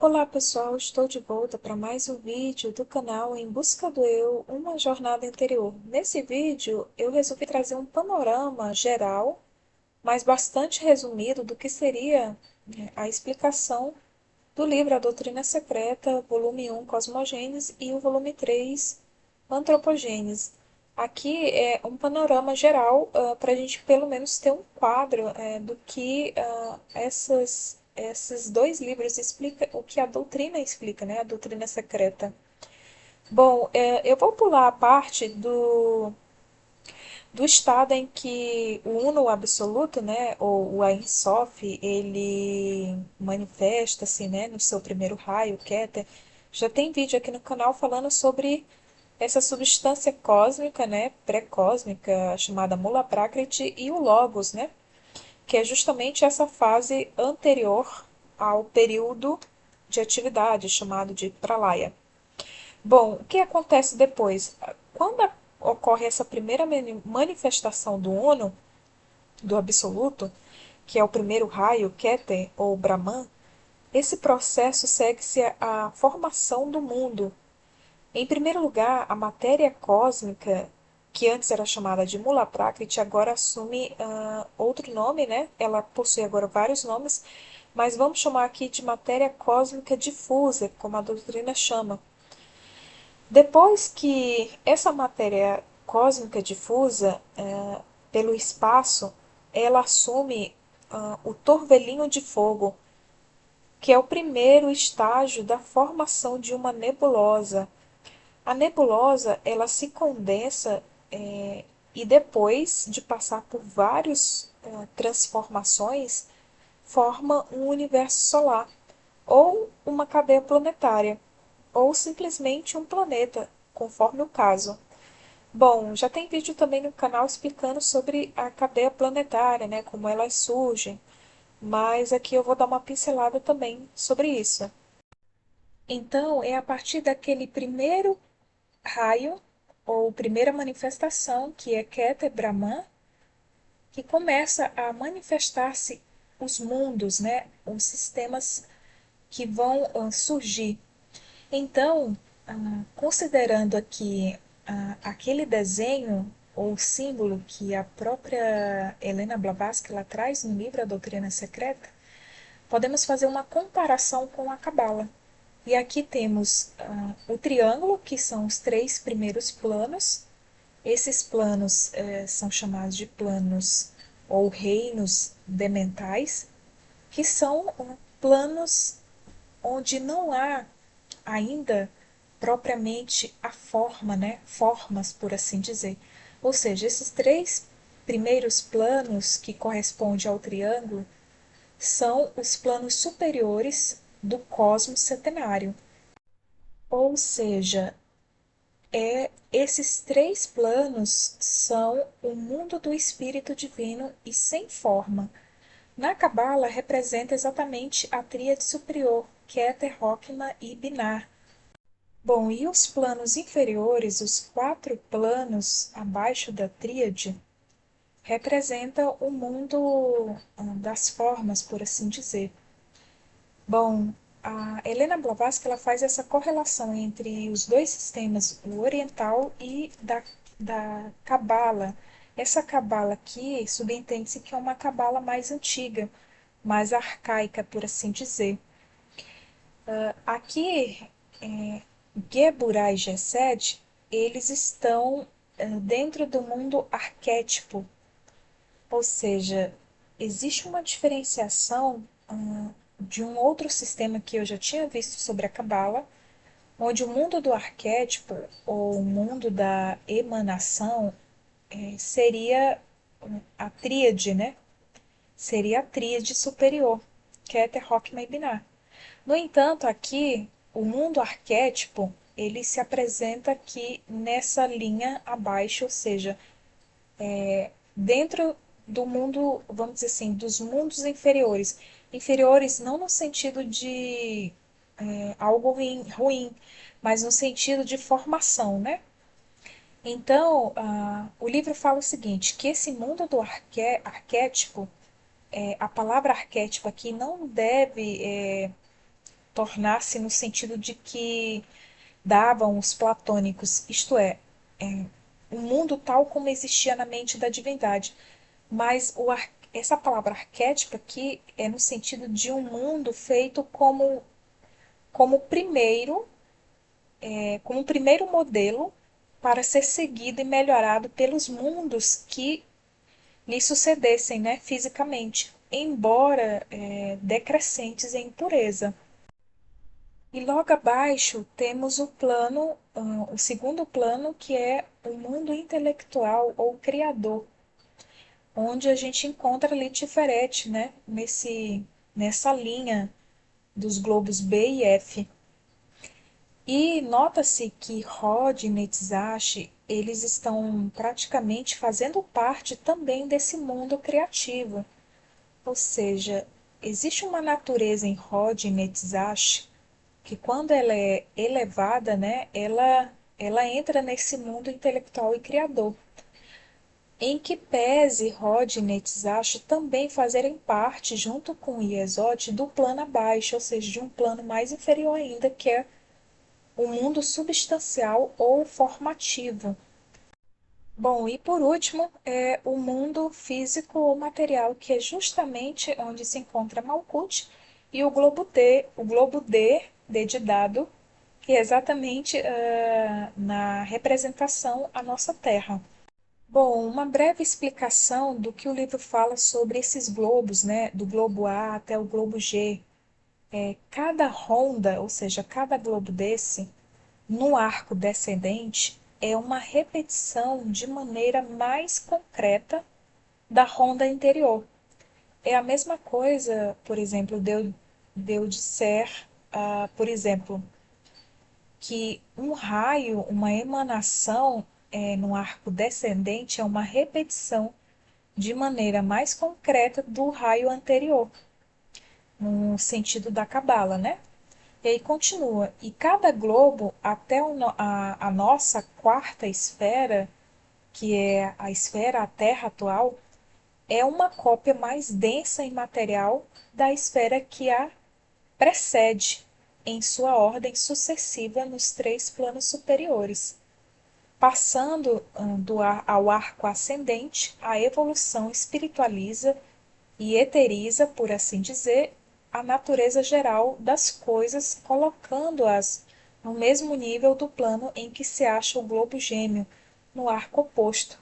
Olá pessoal, estou de volta para mais um vídeo do canal Em Busca do Eu, uma jornada interior. Nesse vídeo eu resolvi trazer um panorama geral, mas bastante resumido do que seria a explicação do livro A Doutrina Secreta, volume 1, Cosmogênese, e o volume 3, Antropogênese. Aqui é um panorama geral para a gente pelo menos ter um quadro do que esses dois livros explicam, o que a doutrina explica, né? A doutrina secreta. Bom, eu vou pular a parte do estado em que o Uno absoluto, né, ou o Ein Sof, ele manifesta-se, né, no seu primeiro raio, Keter. Já tem vídeo aqui no canal falando sobre essa substância cósmica, né, pré-cósmica, chamada Mula Prakriti, e o Logos, né, que é justamente essa fase anterior ao período de atividade, chamado de Pralaya. Bom, o que acontece depois? Quando ocorre essa primeira manifestação do Uno, do Absoluto, que é o primeiro raio, Keter ou Brahman, esse processo segue-se à formação do mundo. Em primeiro lugar, a matéria cósmica, que antes era chamada de Mula Prakriti, agora assume outro nome, né? Ela possui agora vários nomes, mas vamos chamar aqui de matéria cósmica difusa, como a doutrina chama. Depois que essa matéria cósmica difusa pelo espaço, ela assume o torvelinho de fogo, que é o primeiro estágio da formação de uma nebulosa. A nebulosa ela se condensa e depois de passar por várias transformações, forma um universo solar, ou uma cadeia planetária, ou simplesmente um planeta, conforme o caso. Bom, já tem vídeo também no canal explicando sobre a cadeia planetária, né, como elas surgem, mas aqui eu vou dar uma pincelada também sobre isso. Então, é a partir daquele primeiro raio, ou primeira manifestação, que é Keter Brahman, que começa a manifestar-se os mundos, né, os sistemas que vão surgir. Então, considerando aqui aquele desenho ou símbolo que a própria Helena Blavatsky ela traz no livro A Doutrina Secreta, podemos fazer uma comparação com a Cabala. E aqui temos o triângulo, que são os três primeiros planos. Esses planos são chamados de planos ou reinos dementais, que são planos onde não há ainda propriamente a forma, né? Formas, por assim dizer. Ou seja, esses três primeiros planos que correspondem ao triângulo são os planos superiores do cosmos setenário. Ou seja, esses três planos são o mundo do espírito divino e sem forma. Na Cabala representa exatamente a tríade superior, Keter, Rokma e Binar. Bom, e os planos inferiores, os quatro planos abaixo da tríade, representam o mundo das formas, por assim dizer. Bom, a Helena Blavatsky ela faz essa correlação entre os dois sistemas, o oriental e da Cabala. Essa Cabala aqui subentende-se que é uma Cabala mais antiga, mais arcaica, por assim dizer. Aqui, Geburah e Gesed, eles estão dentro do mundo arquétipo, ou seja, existe uma diferenciação de um outro sistema que eu já tinha visto sobre a Cabala, onde o mundo do arquétipo, ou o mundo da emanação, seria a tríade, né? Seria a tríade superior, Keter, Rokma e Binah. No entanto, aqui, o mundo arquétipo, ele se apresenta aqui nessa linha abaixo, ou seja, dentro do mundo, vamos dizer assim, dos mundos inferiores. Inferiores não no sentido de algo ruim, mas no sentido de formação, né? Então, o livro fala o seguinte, que esse mundo do arquétipo, a palavra arquétipo aqui não deve tornar-se no sentido de que davam os platônicos, isto é o mundo tal como existia na mente da divindade. Mas essa palavra arquétipo aqui é no sentido de um mundo feito como primeiro, como um primeiro modelo para ser seguido e melhorado pelos mundos que lhe sucedessem, né, fisicamente, embora decrescentes em pureza. E logo abaixo temos o segundo plano, que é o mundo intelectual ou criador, onde a gente encontra ali Tiferet, né, nessa linha dos globos B e F. E nota-se que Rod e Netzach, eles estão praticamente fazendo parte também desse mundo criativo. Ou seja, existe uma natureza em Rod e Netzach que quando ela é elevada, né, ela entra nesse mundo intelectual e criador, em que pese Rod e Netzach também fazerem parte, junto com Yesod, do plano abaixo, ou seja, de um plano mais inferior ainda, que é o mundo substancial ou formativo. Bom, e por último, é o mundo físico ou material, que é justamente onde se encontra Malkuth e o globo D de dado, que é exatamente na representação a nossa Terra. Bom, uma breve explicação do que o livro fala sobre esses globos, né, do globo A até o globo G. Cada ronda, ou seja, cada globo desse, no arco descendente, é uma repetição de maneira mais concreta da ronda anterior. É a mesma coisa, por exemplo, de eu disser, por exemplo, que um raio, uma emanação no arco descendente é uma repetição de maneira mais concreta do raio anterior, no sentido da cabala, né? E aí continua. E cada globo, até a nossa quarta esfera, que é a esfera, a Terra atual, é uma cópia mais densa em material da esfera que a precede, em sua ordem sucessiva nos três planos superiores. Passando ao arco ascendente, a evolução espiritualiza e eteriza, por assim dizer, a natureza geral das coisas, colocando-as no mesmo nível do plano em que se acha o globo gêmeo, no arco oposto.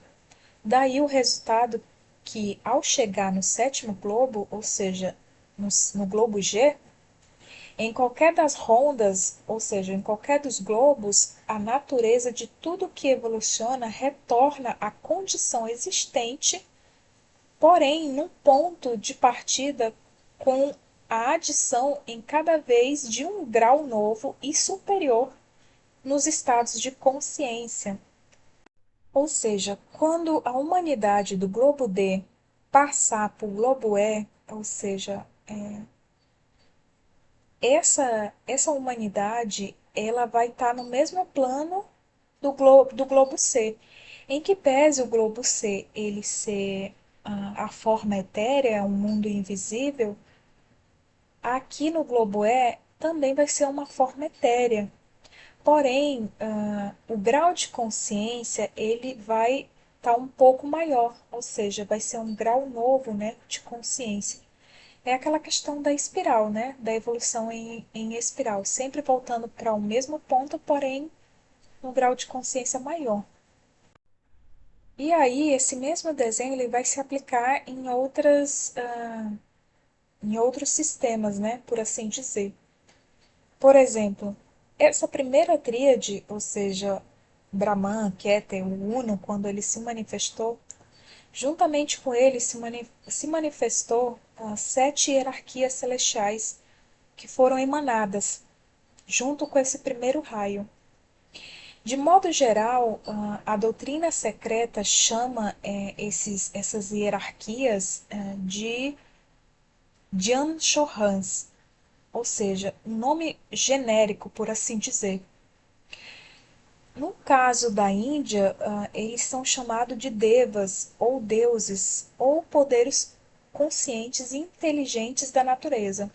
Daí o resultado que, ao chegar no sétimo globo, ou seja, no globo G, em qualquer das rondas, ou seja, em qualquer dos globos, a natureza de tudo que evoluciona retorna à condição existente, porém num ponto de partida com a adição em cada vez de um grau novo e superior nos estados de consciência. Ou seja, quando a humanidade do globo D passar para o globo E, ou seja, essa humanidade ela vai estar no mesmo plano do globo C, em que pese o globo C ele ser a forma etérea, um mundo invisível, aqui no globo E também vai ser uma forma etérea. Porém, o grau de consciência ele vai estar um pouco maior, ou seja, vai ser um grau novo, né, de consciência. É aquela questão da espiral, né, da evolução em espiral, sempre voltando para o mesmo ponto, porém um grau de consciência maior. E aí, esse mesmo desenho ele vai se aplicar em outros sistemas, né, por assim dizer. Por exemplo, essa primeira tríade, ou seja, Brahman, Keter, o Uno, quando ele se manifestou, juntamente com ele se manifestou as sete hierarquias celestiais que foram emanadas, junto com esse primeiro raio. De modo geral, a doutrina secreta chama essas hierarquias de Jan Chohans, ou seja, um nome genérico, por assim dizer. No caso da Índia, eles são chamados de devas, ou deuses, ou poderes conscientes e inteligentes da natureza.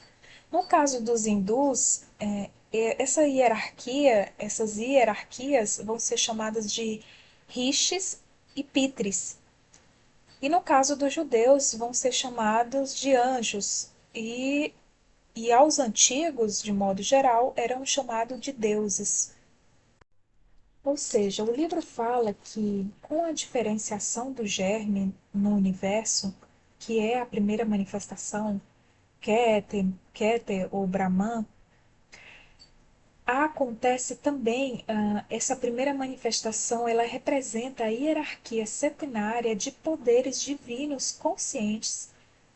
No caso dos hindus, essas hierarquias vão ser chamadas de rishis e pitris. E no caso dos judeus, vão ser chamados de anjos. E aos antigos, de modo geral, eram chamados de deuses. Ou seja, o livro fala que, com a diferenciação do germe no universo, que é a primeira manifestação, Keter ou Brahman, acontece também, essa primeira manifestação, ela representa a hierarquia setenária de poderes divinos conscientes,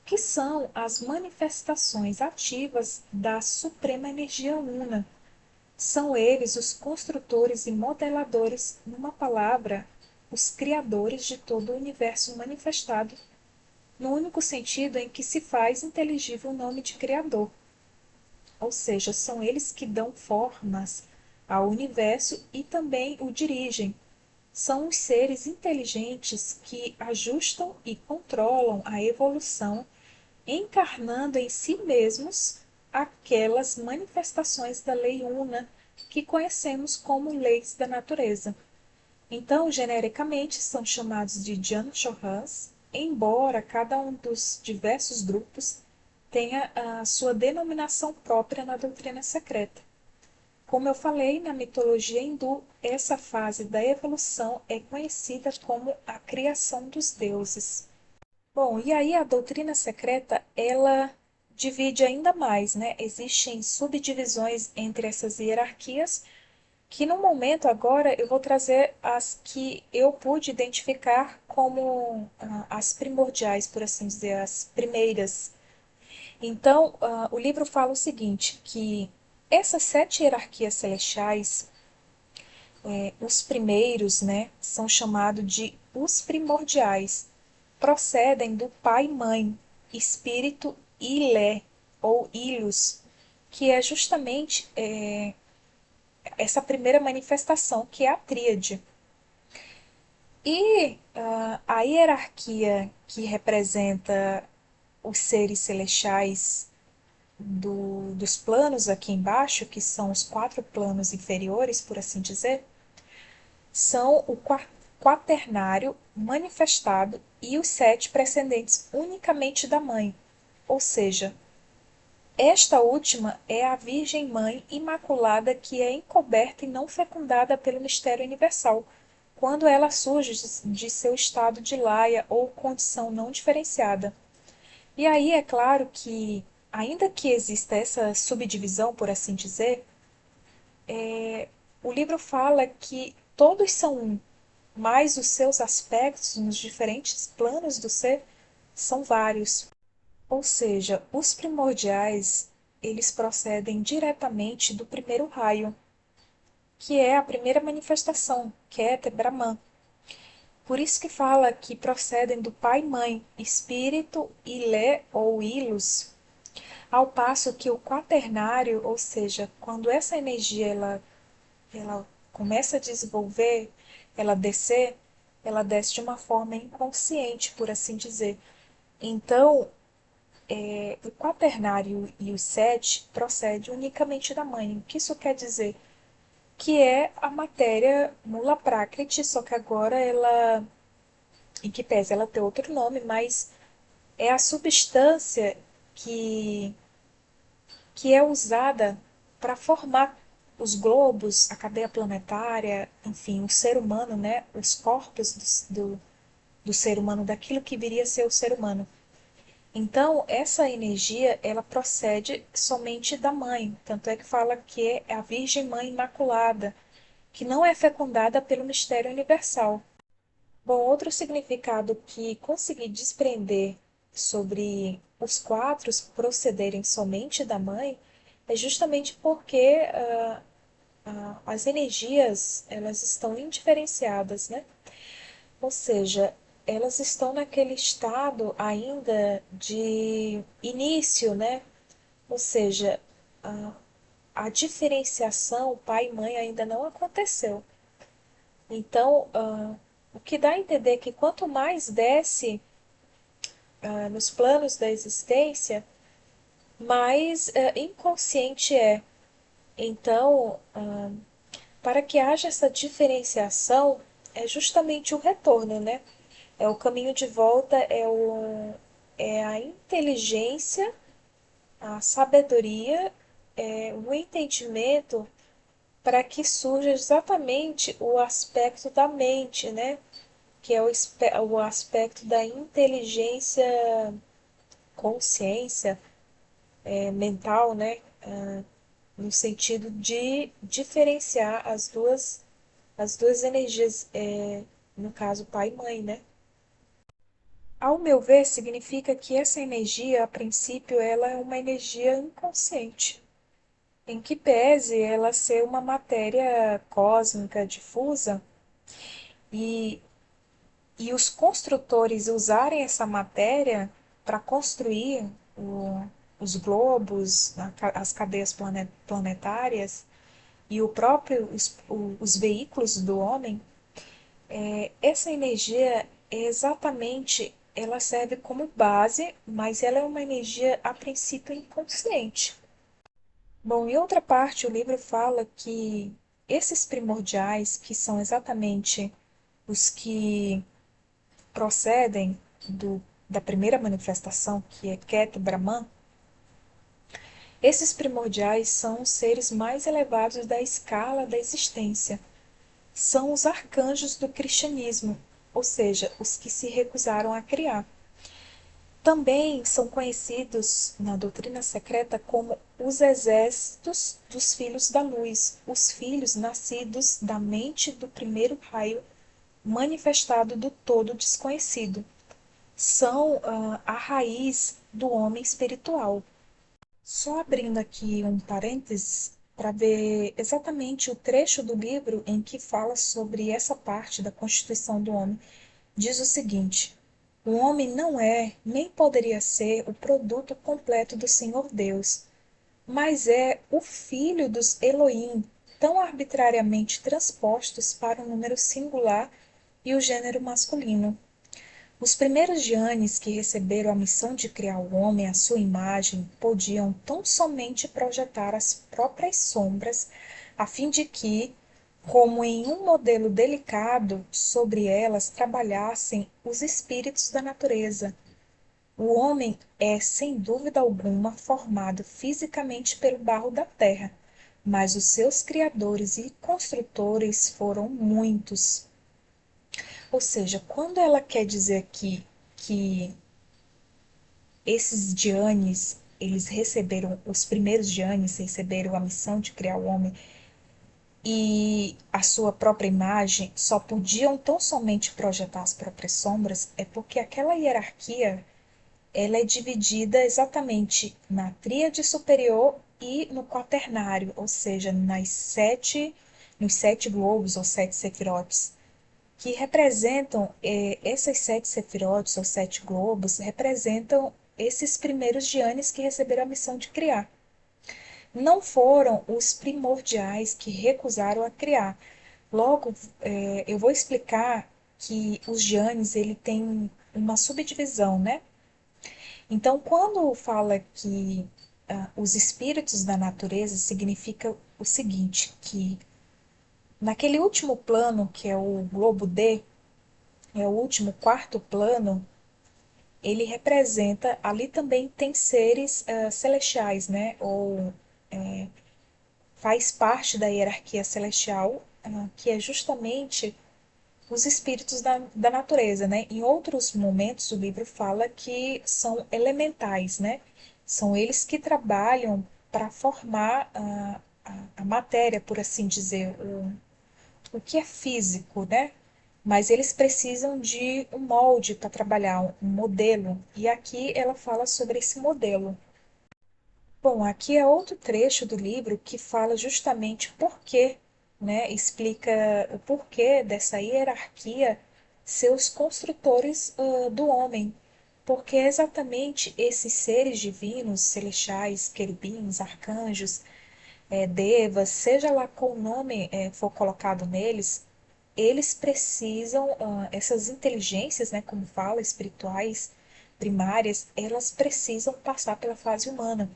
que são as manifestações ativas da suprema energia una. São eles os construtores e modeladores, numa palavra, os criadores de todo o universo manifestado, no único sentido em que se faz inteligível o nome de Criador. Ou seja, são eles que dão formas ao universo e também o dirigem. São os seres inteligentes que ajustam e controlam a evolução, encarnando em si mesmos aquelas manifestações da lei una que conhecemos como leis da natureza. Então, genericamente, são chamados de Jan Chohans, embora cada um dos diversos grupos tenha a sua denominação própria na doutrina secreta. Como eu falei, na mitologia hindu, essa fase da evolução é conhecida como a criação dos deuses. Bom, e aí a doutrina secreta, ela divide ainda mais, né? Existem subdivisões entre essas hierarquias, que no momento agora eu vou trazer as que eu pude identificar como as primordiais, por assim dizer, as primeiras. Então, o livro fala o seguinte, que essas sete hierarquias celestiais, os primeiros, né, são chamados de os primordiais, procedem do pai e mãe, espírito Ilé, ou Ilus, que é justamente essa primeira manifestação, que é a tríade. E a hierarquia que representa os seres celestiais dos planos aqui embaixo, que são os quatro planos inferiores, por assim dizer, são o quaternário manifestado e os sete precedentes unicamente da mãe, ou seja, esta última é a Virgem Mãe Imaculada que é encoberta e não fecundada pelo mistério universal, quando ela surge de seu estado de laia ou condição não diferenciada. E aí é claro que, ainda que exista essa subdivisão, por assim dizer, o livro fala que todos são um, mas os seus aspectos nos diferentes planos do ser são vários. Ou seja, os primordiais, eles procedem diretamente do primeiro raio, que é a primeira manifestação, que é Brahman. Por isso que fala que procedem do pai e mãe, espírito, ilé ou ilus, ao passo que o quaternário, ou seja, quando essa energia ela começa a desenvolver, ela desce de uma forma inconsciente, por assim dizer. Então, o quaternário e o sete procede unicamente da mãe. O que isso quer dizer? Que é a matéria mula prakriti, só que agora ela, em que pese ela ter outro nome, mas é a substância que, que é usada para formar os globos, a cadeia planetária, enfim, o ser humano, né? Os corpos do ser humano, daquilo que viria a ser o ser humano. Então, essa energia, ela procede somente da mãe, tanto é que fala que é a Virgem Mãe Imaculada, que não é fecundada pelo mistério universal. Bom, outro significado que consegui desprender sobre os quatro procederem somente da mãe é justamente porque as energias elas estão indiferenciadas, né? Ou seja, elas estão naquele estado ainda de início, né? Ou seja, a, a diferenciação pai e mãe ainda não aconteceu. Então, o que dá a entender é que quanto mais desce nos planos da existência, mais inconsciente é. Então, para que haja essa diferenciação, é justamente o retorno, né? É o caminho de volta, é a inteligência, a sabedoria, o entendimento para que surja exatamente o aspecto da mente, né? Que é o aspecto da inteligência, consciência, mental, né? No sentido de diferenciar as duas energias, no caso pai e mãe, né? Ao meu ver, significa que essa energia, a princípio, ela é uma energia inconsciente, em que pese ela ser uma matéria cósmica difusa e, e os construtores usarem essa matéria para construir os globos, as cadeias planetárias e os veículos do homem, essa energia é exatamente, ela serve como base, mas ela é uma energia a princípio inconsciente. Bom, em outra parte, o livro fala que esses primordiais, que são exatamente os que procedem da primeira manifestação, que é Ket Brahman, esses primordiais são os seres mais elevados da escala da existência. São os arcanjos do cristianismo, ou seja, os que se recusaram a criar. Também são conhecidos na doutrina secreta como os exércitos dos filhos da luz, os filhos nascidos da mente do primeiro raio manifestado do todo desconhecido. São a raiz do homem espiritual. Só abrindo aqui um parênteses para ver exatamente o trecho do livro em que fala sobre essa parte da constituição do homem. Diz o seguinte: o homem não é, nem poderia ser, o produto completo do Senhor Deus, mas é o filho dos Elohim, tão arbitrariamente transpostos para o número singular e o gênero masculino. Os primeiros Giannis que receberam a missão de criar o homem à sua imagem podiam tão somente projetar as próprias sombras, a fim de que, como em um modelo delicado, sobre elas trabalhassem os espíritos da natureza. O homem é, sem dúvida alguma, formado fisicamente pelo barro da terra, mas os seus criadores e construtores foram muitos. Ou seja, quando ela quer dizer aqui que esses Dianes, eles receberam, os primeiros Dianes receberam a missão de criar o homem e a sua própria imagem, só podiam tão somente projetar as próprias sombras, é porque aquela hierarquia, ela é dividida exatamente na tríade superior e no quaternário, ou seja, nos sete globos ou sete sefirotes, que representam, essas sete sefirotes ou sete globos, representam esses primeiros Giannis que receberam a missão de criar. Não foram os primordiais que recusaram a criar. Logo, eu vou explicar que os Giannis ele tem uma subdivisão, né? Então, quando fala que os espíritos da natureza, significa o seguinte, que naquele último plano, que é o globo D, é o último quarto plano, ele representa, ali também tem seres celestiais, né? Ou faz parte da hierarquia celestial, que é justamente os espíritos da natureza, né? Em outros momentos o livro fala que são elementais, né? São eles que trabalham para formar a matéria, por assim dizer, o que é físico, né? Mas eles precisam de um molde para trabalhar, um modelo. E aqui ela fala sobre esse modelo. Bom, aqui é outro trecho do livro que fala justamente por quê, né? Explica o porquê dessa hierarquia ser os construtores do homem. Porque é exatamente esses seres divinos, celestiais, querubins, arcanjos, devas, seja lá qual nome for colocado neles, eles precisam, essas inteligências, né, como fala, espirituais, primárias, elas precisam passar pela fase humana.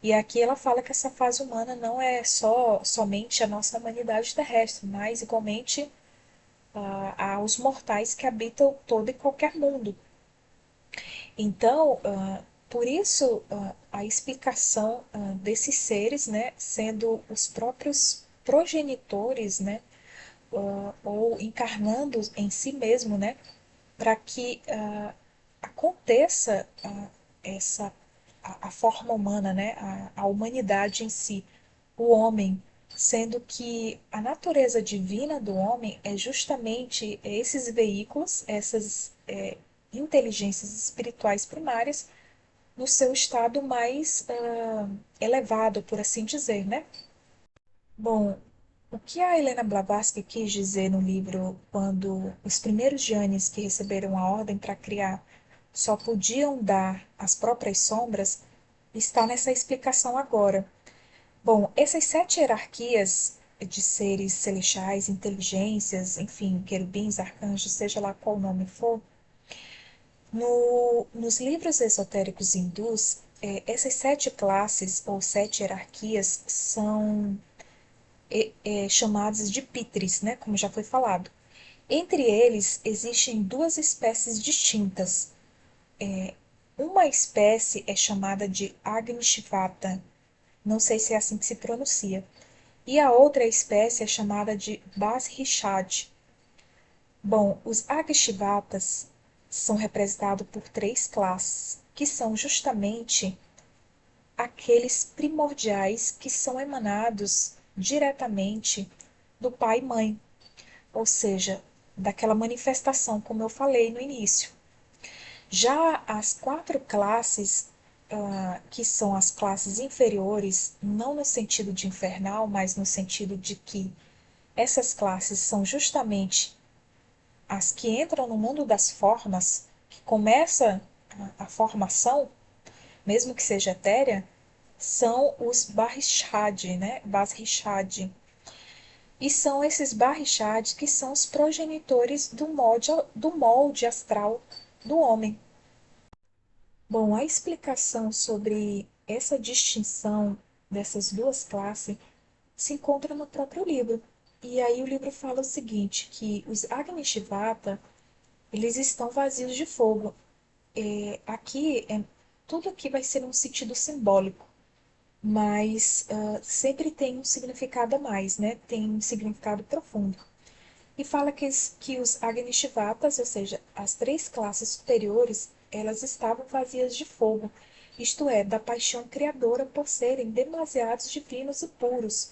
E aqui ela fala que essa fase humana não é somente a nossa humanidade terrestre, mas igualmente aos mortais que habitam todo e qualquer mundo. Então, por isso a explicação desses seres, né, sendo os próprios progenitores, né, ou encarnando em si mesmo, né, para que aconteça essa a forma humana, né, a humanidade em si, o homem, sendo que a natureza divina do homem é justamente esses veículos, essas inteligências espirituais primárias no seu estado mais elevado, por assim dizer, né? Bom, o que a Helena Blavatsky quis dizer no livro quando os primeiros Giannis que receberam a ordem para criar só podiam dar as próprias sombras está nessa explicação agora. Bom, essas sete hierarquias de seres celestiais, inteligências, enfim, querubins, arcanjos, seja lá qual nome for, nos livros esotéricos hindus, essas sete classes ou sete hierarquias são chamadas de pitris, né, como já foi falado. Entre eles existem duas espécies distintas. Uma espécie é chamada de Agnishvata, não sei se é assim que se pronuncia, e a outra espécie é chamada de Basrishad. Bom, os Agishvatas são representados por três classes, que são justamente aqueles primordiais que são emanados diretamente do pai e mãe, ou seja, daquela manifestação, como eu falei no início. Já as quatro classes, que são as classes inferiores, não no sentido de infernal, mas no sentido de que essas classes são justamente as que entram no mundo das formas, que começa a formação, mesmo que seja etérea, são os Barrishad, né? Basrishad. E são esses Barrishad que são os progenitores do molde astral do homem. Bom, a explicação sobre essa distinção dessas duas classes se encontra no próprio livro. E aí o livro fala o seguinte, que os Agnishvata, eles estão vazios de fogo. Tudo aqui vai ser um sentido simbólico, mas sempre tem um significado a mais, né? Tem um significado profundo. E fala que os Agnishvatas, ou seja, as três classes superiores, elas estavam vazias de fogo, isto é, da paixão criadora por serem demasiados divinos e puros.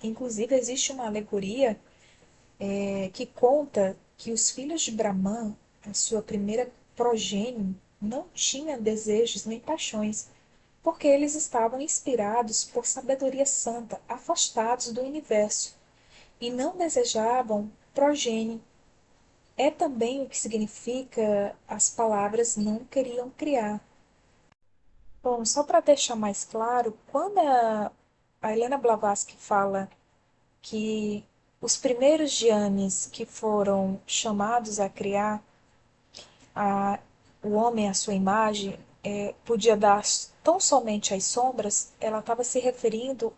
Inclusive, existe uma alegoria que conta que os filhos de Brahman, a sua primeira progênie, não tinham desejos nem paixões, porque eles estavam inspirados por sabedoria santa, afastados do universo, e não desejavam progênie. É também o que significa as palavras não queriam criar. Bom, só para deixar mais claro, quando a Helena Blavatsky fala que os primeiros Giannis que foram chamados a criar a, o homem à sua imagem, podia dar tão somente as sombras, ela estava se referindo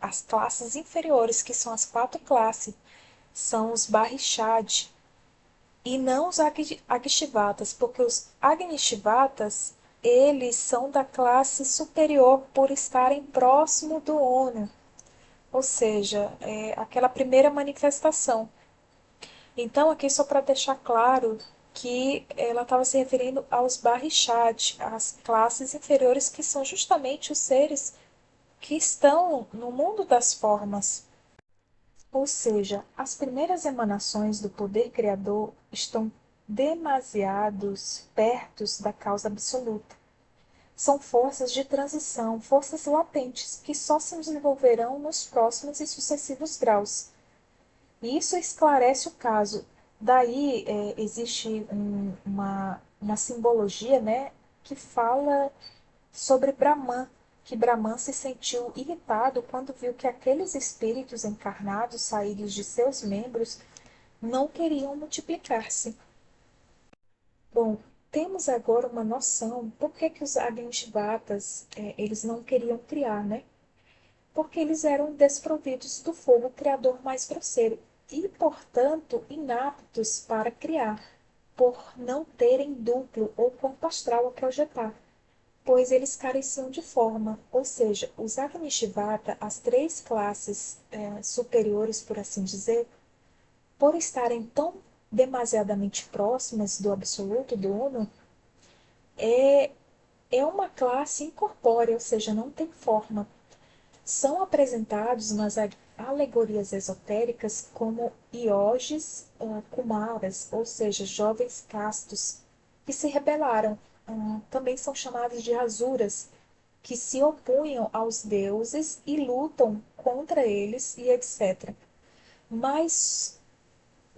às classes inferiores, que são as quatro classes, são os Barrishad, e não os Agnistivatas, porque os Agnistivatas, eles são da classe superior por estarem próximo do Ono, ou seja, aquela primeira manifestação. Então, aqui só para deixar claro que ela estava se referindo aos Barrichat, as classes inferiores, que são justamente os seres que estão no mundo das formas. Ou seja, as primeiras emanações do poder criador estão demasiados perto da causa absoluta. São forças de transição, forças latentes, que só se desenvolverão nos próximos e sucessivos graus. E isso esclarece o caso. Daí existe uma simbologia, né, que fala sobre Brahman, que Brahman se sentiu irritado quando viu que aqueles espíritos encarnados saídos de seus membros não queriam multiplicar-se. Bom, temos agora uma noção por que que os Agnistivatas, eles não queriam criar, né? Porque eles eram desprovidos do fogo criador mais grosseiro e, portanto, inaptos para criar, por não terem duplo ou corpo astral a projetar, pois eles careciam de forma, ou seja, os Agnishivata, as três classes superiores, por assim dizer, por estarem tão demasiadamente próximas do absoluto, do uno, é, é uma classe incorpórea, ou seja, não tem forma. São apresentados nas alegorias esotéricas como ioges kumaras, ou seja, jovens castos, que se rebelaram. Também são chamados de asuras, que se opunham aos deuses e lutam contra eles e etc. Mas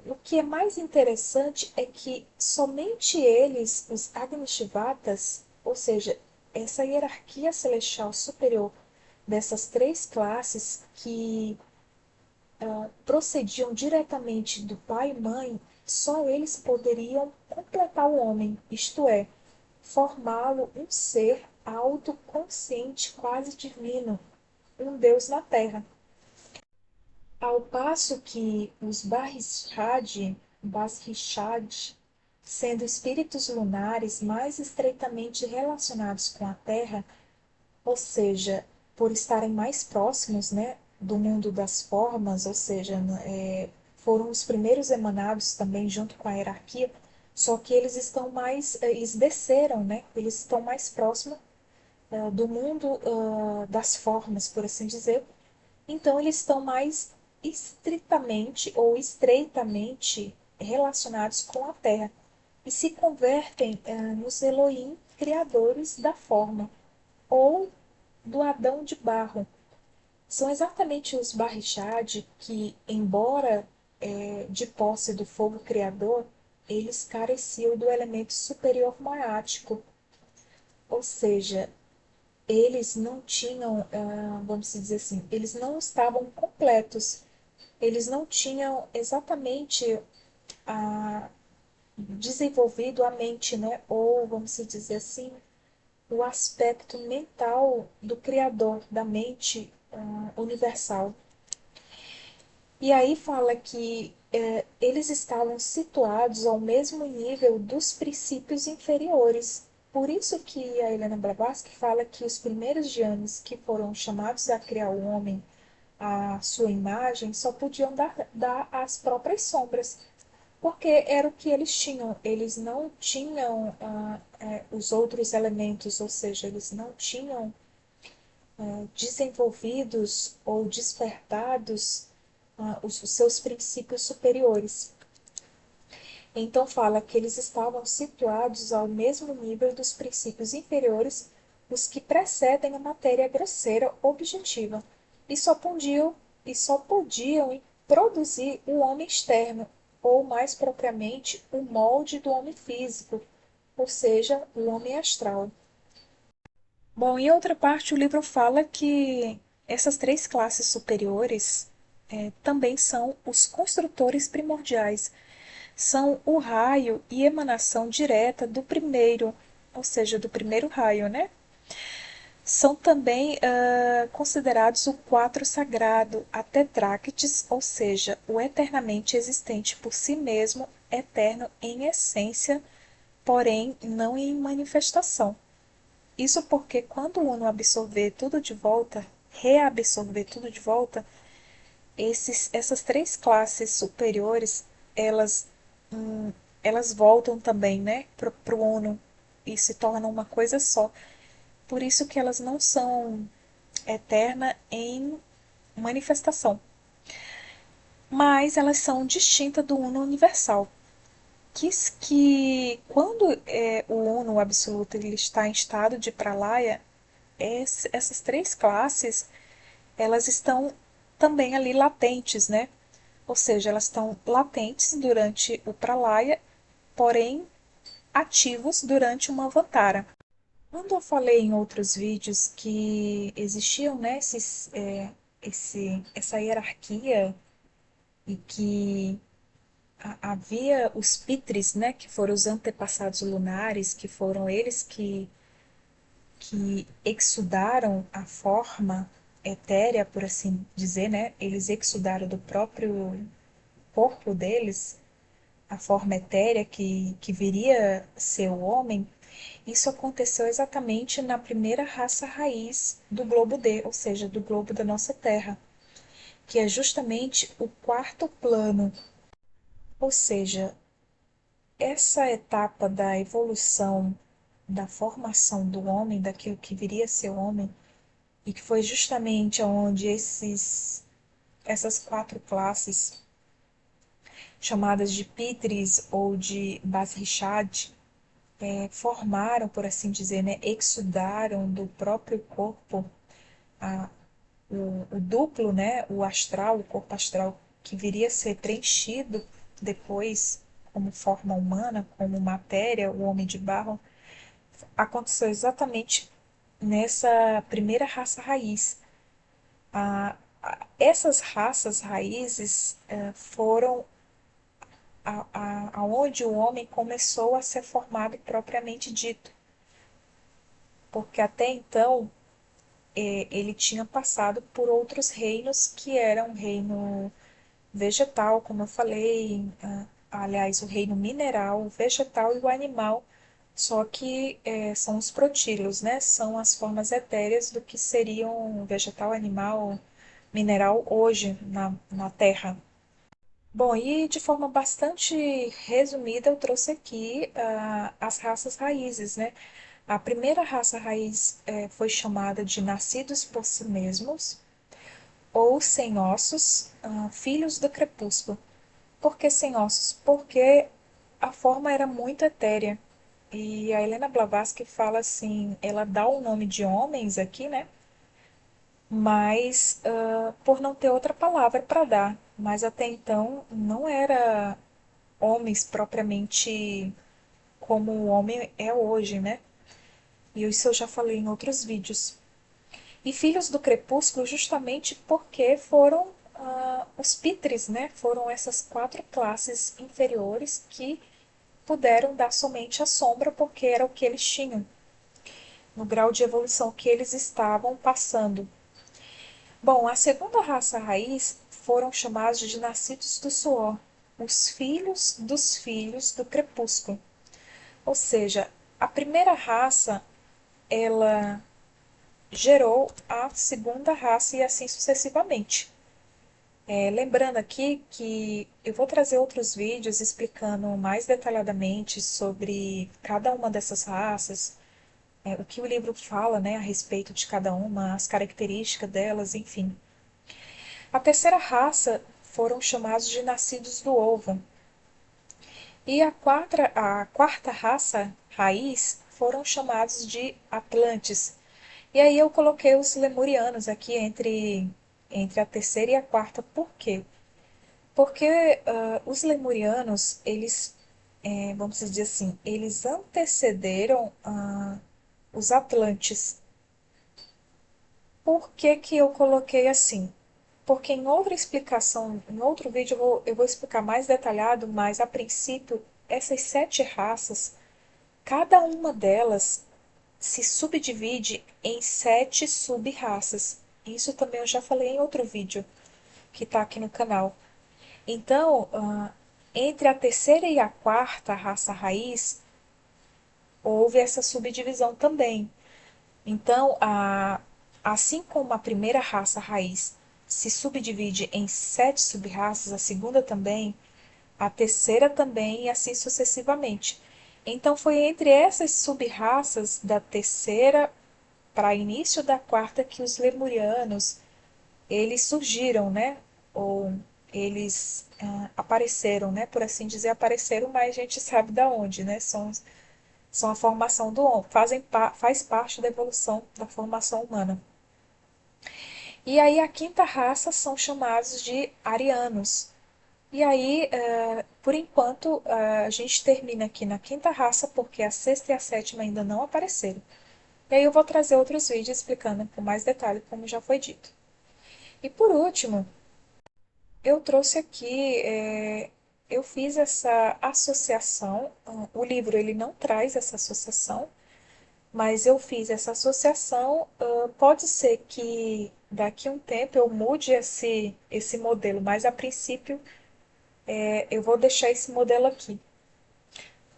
o que é mais interessante é que somente eles, os Agnishivatas, ou seja, essa hierarquia celestial superior dessas três classes que procediam diretamente do pai e mãe, só eles poderiam completar o homem, isto é, formá-lo um ser autoconsciente, quase divino, um Deus na Terra. Ao passo que os Basrishad, sendo espíritos lunares mais estreitamente relacionados com a Terra, ou seja, por estarem mais próximos, né, do mundo das formas, ou seja, foram os primeiros emanados também junto com a hierarquia, só que eles estão mais, eles desceram, né, eles estão mais próximos do mundo das formas, por assim dizer, então eles estão mais estritamente ou estreitamente relacionados com a Terra e se convertem nos Elohim criadores da forma, ou do Adão de barro. São exatamente os Barrixad que, embora de posse do fogo criador, eles careciam do elemento superior moático, ou seja, eles não tinham, vamos dizer assim, eles não estavam completos, eles não tinham exatamente a, desenvolvido a mente, né? Ou, vamos dizer assim, o aspecto mental do Criador, da mente universal. E aí fala que eles estavam situados ao mesmo nível dos princípios inferiores. Por isso que a Helena Blavatsky fala que os primeiros Gyanis que foram chamados a criar o homem à sua imagem só podiam dar as próprias sombras, porque era o que eles tinham. Eles não tinham os outros elementos, ou seja, eles não tinham desenvolvidos ou despertados os seus princípios superiores. Então fala que eles estavam situados ao mesmo nível dos princípios inferiores, os que precedem a matéria grosseira objetiva, e só podiam produzir o homem externo, ou mais propriamente o molde do homem físico, ou seja, o homem astral. Bom, em outra parte, o livro fala que essas três classes superiores também são os construtores primordiais, são o raio e emanação direta do primeiro, ou seja, do primeiro raio, né? São também considerados o quatro sagrado, a Tetrácteis, ou seja, o eternamente existente por si mesmo, eterno em essência, porém não em manifestação. Isso porque quando o Uno absorver tudo de volta, reabsorver tudo de volta, essas três classes superiores, elas, elas voltam também, né, para o Uno e se tornam uma coisa só. Por isso que elas não são eterna em manifestação, mas elas são distintas do Uno universal. Que quando o Uno absoluto ele está em estado de pralaya, essas três classes elas estão também ali latentes, né? Ou seja, elas estão latentes durante o pralaya, porém ativos durante uma avantara. Quando eu falei em outros vídeos que existiam, né, essa hierarquia e que havia os Pitris, né, que foram os antepassados lunares, que foram eles que exudaram a forma etérea, por assim dizer, né? Eles exudaram do próprio corpo deles a forma etérea que viria a ser o homem. Isso aconteceu exatamente na primeira raça raiz do globo D, ou seja, do globo da nossa Terra, que é justamente o quarto plano. Ou seja, essa etapa da evolução, da formação do homem, daquilo que viria a ser o homem, e que foi justamente onde essas quatro classes, chamadas de Pitris ou de Basrishad, formaram, por assim dizer, né, exudaram do próprio corpo a, o duplo, né, o astral, o corpo astral, que viria a ser preenchido depois como forma humana, como matéria, o homem de barro, aconteceu exatamente nessa primeira raça raiz. Essas raças raízes foram aonde o homem começou a ser formado propriamente dito, porque até então ele tinha passado por outros reinos que eram o reino vegetal, como eu falei, aliás, o reino mineral, o vegetal e o animal, só que são os protíleos, né? São as formas etéreas do que seriam vegetal, animal, mineral hoje na Terra. Bom, e de forma bastante resumida, eu trouxe aqui as raças raízes, né? A primeira raça raiz foi chamada de nascidos por si mesmos, ou sem ossos, filhos do crepúsculo. Por que sem ossos? Porque a forma era muito etérea. E a Helena Blavatsky fala assim, ela dá o nome de homens aqui, né? Mas por não ter outra palavra para dar. Mas até então não era homens propriamente como o homem é hoje, né? E isso eu já falei em outros vídeos. E filhos do crepúsculo justamente porque foram os pitres, né? Foram essas quatro classes inferiores que puderam dar somente a sombra porque era o que eles tinham, no grau de evolução que eles estavam passando. Bom, a segunda raça raiz foram chamados de nascidos do suor, os filhos do crepúsculo. Ou seja, a primeira raça, ela gerou a segunda raça e assim sucessivamente. Lembrando aqui que eu vou trazer outros vídeos explicando mais detalhadamente sobre cada uma dessas raças, o que o livro fala, né, a respeito de cada uma, as características delas, enfim. A terceira raça foram chamados de nascidos do ovo. E a quarta raça, raiz, foram chamados de Atlantes. E aí eu coloquei os lemurianos aqui entre a terceira e a quarta. Por quê? Porque os lemurianos, eles, vamos dizer assim, eles antecederam os Atlantes. Por que que eu coloquei assim? Porque em outra explicação, em outro vídeo, eu vou explicar mais detalhado, mas a princípio, essas sete raças, cada uma delas se subdivide em sete sub-raças. Isso também eu já falei em outro vídeo que está aqui no canal. Então, entre a terceira e a quarta raça raiz, houve essa subdivisão também. Então, assim como a primeira raça raiz se subdivide em sete sub-raças, a segunda também, a terceira também e assim sucessivamente. Então, foi entre essas sub-raças da terceira para início da quarta que os lemurianos eles surgiram, né? Ou eles apareceram, né? Por assim dizer, apareceram, mas a gente sabe da onde, né? São a formação do homem, faz parte da evolução da formação humana. E aí a quinta raça são chamados de arianos. E aí, por enquanto, a gente termina aqui na quinta raça, porque a sexta e a sétima ainda não apareceram. E aí eu vou trazer outros vídeos explicando com mais detalhe, como já foi dito. E por último, eu trouxe aqui eu fiz essa associação. O livro ele não traz essa associação, mas eu fiz essa associação. Pode ser que daqui a um tempo eu mude esse modelo, mas a princípio eu vou deixar esse modelo aqui.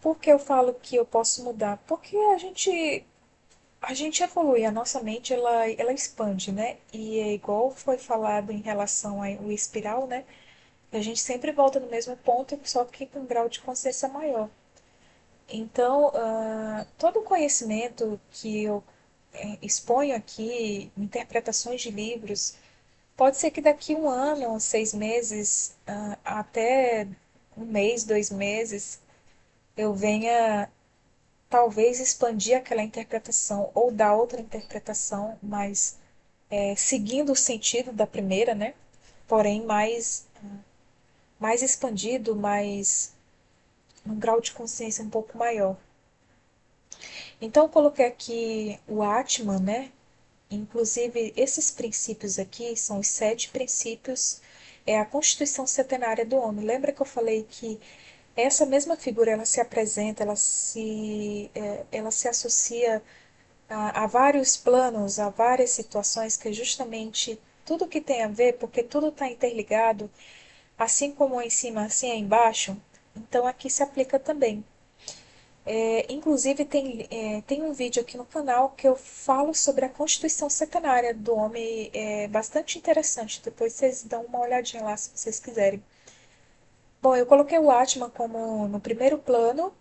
Por que eu falo que eu posso mudar? Porque a gente evolui, a nossa mente ela expande, né? E é igual foi falado em relação ao espiral, né? A gente sempre volta no mesmo ponto, só que com um grau de consciência maior. Então, todo o conhecimento que eu exponho aqui, interpretações de livros, pode ser que daqui um ano, 6 meses, até um mês, 2 meses, eu venha talvez expandir aquela interpretação ou dar outra interpretação, mas seguindo o sentido da primeira, né? Porém mais expandido, mais um grau de consciência um pouco maior. Então, eu coloquei aqui o Atman, né? Inclusive, esses princípios aqui são os 7 princípios, é a Constituição Centenária do Homem. Lembra que eu falei que essa mesma figura ela se apresenta, ela se associa a vários planos, a várias situações, que é justamente tudo que tem a ver, porque tudo está interligado, assim como em cima, assim é embaixo. Então aqui se aplica também. Inclusive, tem um vídeo aqui no canal que eu falo sobre a Constituição Centenária do Homem, é bastante interessante. Depois vocês dão uma olhadinha lá se vocês quiserem. Bom, eu coloquei o Atman como no primeiro plano,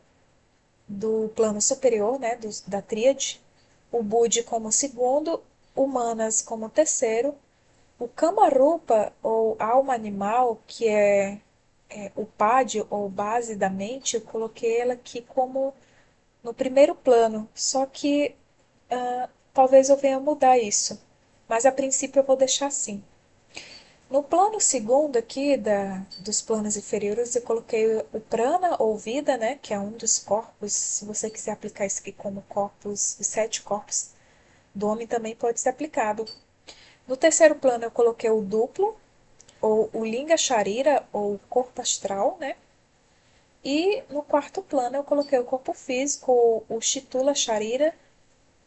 do plano superior, né, da tríade, o Budi como segundo, o Manas como terceiro, o Kamarupa, ou alma animal, que é o PAD, ou base da mente, eu coloquei ela aqui como no primeiro plano, só que talvez eu venha mudar isso, mas a princípio eu vou deixar assim. No plano segundo aqui dos planos inferiores, eu coloquei o prana ou vida, né, que é um dos corpos. Se você quiser aplicar isso aqui como corpos, os 7 corpos do homem também pode ser aplicado. No terceiro plano eu coloquei o duplo, ou o linga sharira, ou corpo astral, né? E no quarto plano eu coloquei o corpo físico, o Shitula Sharira,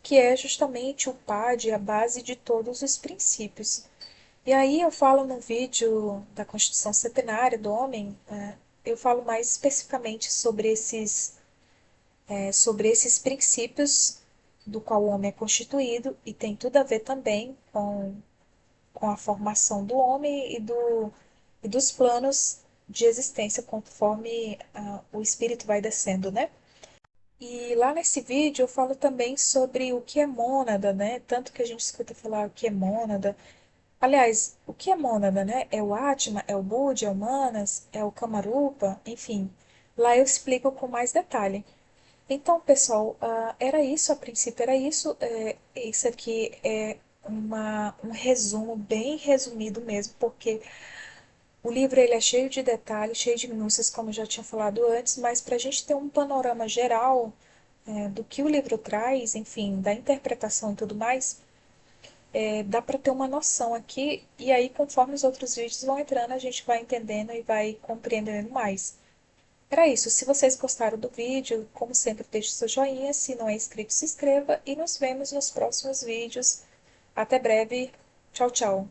que é justamente o PAD, a base de todos os princípios. E aí eu falo no vídeo da Constituição Centenária do Homem, eu falo mais especificamente sobre esses princípios do qual o homem é constituído, e tem tudo a ver também com a formação do homem e dos planos de existência conforme o espírito vai descendo, né? E lá nesse vídeo eu falo também sobre o que é mônada, né? Tanto que a gente escuta falar o que é mônada. Aliás, o que é mônada, né? É o Atma, é o Budi, é o Manas, é o Kamarupa, enfim. Lá eu explico com mais detalhe. Então, pessoal, era isso, a princípio era isso. Isso aqui é um resumo, bem resumido mesmo, porque o livro ele é cheio de detalhes, cheio de minúcias, como eu já tinha falado antes, mas para a gente ter um panorama geral do que o livro traz, enfim, da interpretação e tudo mais, dá para ter uma noção aqui, e aí conforme os outros vídeos vão entrando, a gente vai entendendo e vai compreendendo mais. Era isso, se vocês gostaram do vídeo, como sempre, deixe seu joinha, se não é inscrito, se inscreva, e nos vemos nos próximos vídeos. Até breve, tchau, tchau!